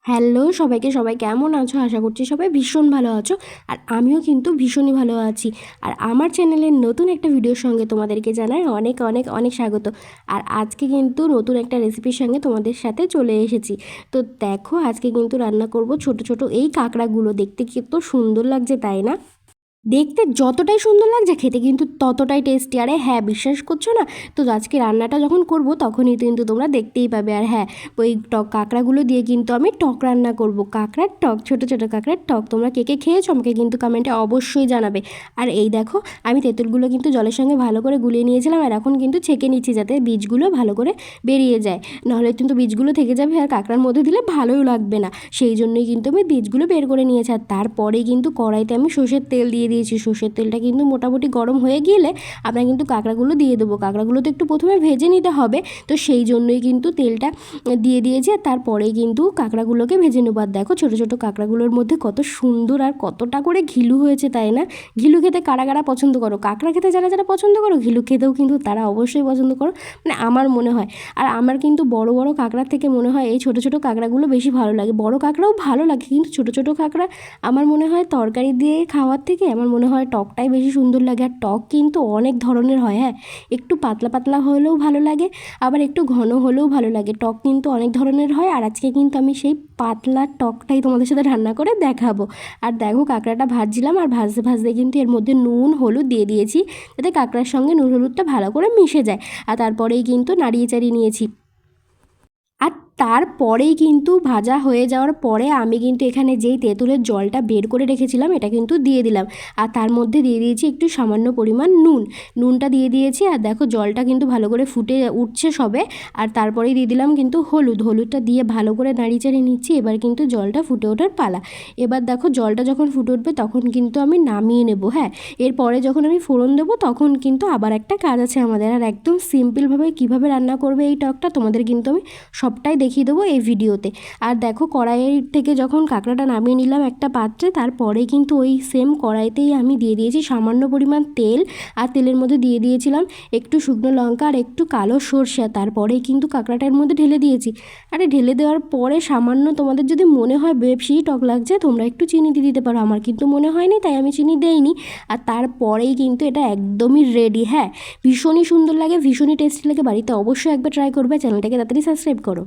Hello সবাইকে, সবাই কেমন আছো? আশা করছি সবাই ভীষণ ভালো আছো। আর আমিও কিন্তু ভীষণই ভালো আছি। আর আমার চ্যানেলের নতুন একটা ভিডিওর সঙ্গে তোমাদেরকে জানাই অনেক অনেক অনেক স্বাগত। আর আজকে কিন্তু নতুন একটা রেসিপির সঙ্গে তোমাদের সাথে চলে এসেছি। তো দেখো, আজকে কিন্তু রান্না করব ছোট ছোট এই কাঁকড়াগুলো। দেখতে কত সুন্দর লাগছে, তাই না? দেখতে যতটাই সুন্দর লাগছে, খেতে কিন্তু ততটাই টেস্টি। আরে হ্যাঁ, বিশ্বাস করছো না? তো আজকে রান্নাটা যখন করব তখনই কিন্তু তোমরা দেখতেই পাবে। আর হ্যাঁ, ওই টক কাঁকড়াগুলো দিয়ে কিন্তু আমি টক রান্না করব, কাঁকড়ার টক, ছোটো ছোটো কাঁকড়ার টক। তোমরা কে কে খেয়েছো আমাকে কিন্তু কমেন্টে অবশ্যই জানাবে। আর এই দেখো, আমি তেঁতুলগুলো কিন্তু জলের সঙ্গে ভালো করে গুলিয়ে নিয়েছিলাম, আর এখন কিন্তু ছেঁকে নিচ্ছি যাতে বীজগুলো ভালো করে বেরিয়ে যায়। নাহলে কিন্তু বীজগুলো থেকে যাবে আর কাঁকড়ার মধ্যে দিলে ভালোই লাগবে না। সেই জন্যই কিন্তু আমি বীজগুলো বের করে নিয়েছি। আর তারপরে কিন্তু কড়াইতে আমি সর্ষের তেল দিয়ে দিয়েছি। সর্ষের তেলটা কিন্তু মোটামুটি গরম হয়ে গেলে আমরা কিন্তু কাঁকড়াগুলো দিয়ে দেবো। কাঁকড়াগুলো তো একটু প্রথমে ভেজে নিতে হবে, তো সেই জন্যই কিন্তু তেলটা দিয়ে দিয়েছি। আর তারপরেই কিন্তু কাঁকড়াগুলোকে ভেজে নেবো। আর দেখো, ছোটো ছোটো কাঁকড়াগুলোর মধ্যে কত সুন্দর আর কতটা করে ঘিলু হয়েছে, তাই না? ঘিলু খেতে কারা কারা পছন্দ করো? কাঁকড়া খেতে যারা যারা পছন্দ করো, ঘিলু খেতেও কিন্তু তারা অবশ্যই পছন্দ করো, মানে আমার মনে হয়। আর আমার কিন্তু বড় বড় কাঁকড়ার থেকে মনে হয় এই ছোটো ছোটো কাঁকড়াগুলো বেশি ভালো লাগে। বড় কাঁকড়াও ভালো লাগে, কিন্তু ছোটো ছোটো কাঁকড়া আমার মনে হয় তরকারি দিয়ে খাওয়ার থেকে আমার মনে হয় টকটাই বেশি সুন্দর লাগে। আর টক কিন্তু অনেক ধরনের হয়, হ্যাঁ, একটু পাতলা পাতলা হলেও ভালো লাগে, আবার একটু ঘন হলেও ভালো লাগে। টক কিন্তু অনেক ধরনের হয়, আর আজকে কিন্তু আমি সেই পাতলা টকটাই তোমাদের সাথে রান্না করে দেখাবো। আর দেখো, কাঁকড়াটা ভাজছিলাম, আর ভাজতে ভাজতে কিন্তু এর মধ্যে নুন হলুদ দিয়ে দিয়েছি, যাতে কাঁকড়ার সঙ্গে নুন হলুদটা ভালো করে মিশে যায়। আর তারপরেই কিন্তু নাড়িয়ে চাড়িয়ে নিয়েছি। আর তারপরেই কিন্তু ভাজা হয়ে যাওয়ার পরে আমি কিন্তু এখানে যেই তেঁতুলের জলটা বের করে রেখেছিলাম এটা কিন্তু দিয়ে দিলাম। আর তার মধ্যে দিয়ে দিয়েছি একটু সামান্য পরিমাণ নুনটা দিয়ে দিয়েছি। আর দেখো, জলটা কিন্তু ভালো করে ফুটে উঠছে সবে। আর তারপরেই দিয়ে দিলাম কিন্তু হলুদটা দিয়ে ভালো করে নাড়িয়ে চাড়িয়ে নিচ্ছি। এবার কিন্তু জলটা ফুটে ওঠার পালা। এবার দেখো, জলটা যখন ফুটে উঠবে তখন কিন্তু আমি নামিয়ে নেব। হ্যাঁ, এরপরে যখন আমি ফোড়ন দেবো তখন কিন্তু আবার একটা কাজ আছে আমাদের। আর একদম সিম্পলভাবে কীভাবে রান্না করবে এই টকটা তোমাদের কিন্তু আমি সবটাই দেখিয়ে দেবো এই ভিডিওতে। আর দেখো, কড়াইয়ের থেকে যখন কাঁকড়াটা নামিয়ে নিলাম একটা পাত্রে, তারপরে কিন্তু ওই সেম কড়াইতেই আমি দিয়ে দিয়েছি সামান্য পরিমাণ তেল। আর তেলের মধ্যে দিয়ে দিয়েছিলাম একটু শুকনো লঙ্কা আর একটু কালো সর্ষে। তারপরেই কিন্তু কাঁকড়াটার মধ্যে ঢেলে দিয়েছি। আরে ঢেলে দেওয়ার পরে সামান্য তোমাদের যদি মনে হয় বেশি টক লাগছে, তোমরা একটু চিনি দিয়ে দিতে পারো। আমার কিন্তু মনে হয়নি, তাই আমি চিনি দেইনি। আর তারপরেই কিন্তু এটা একদমই রেডি। হ্যাঁ, ভীষণই সুন্দর লাগে, ভীষণই টেস্টি লাগে। বাড়িতে অবশ্যই একবার ট্রাই করবে। চ্যানেলটাকে তাড়াতাড়ি সাবস্ক্রাইব করো।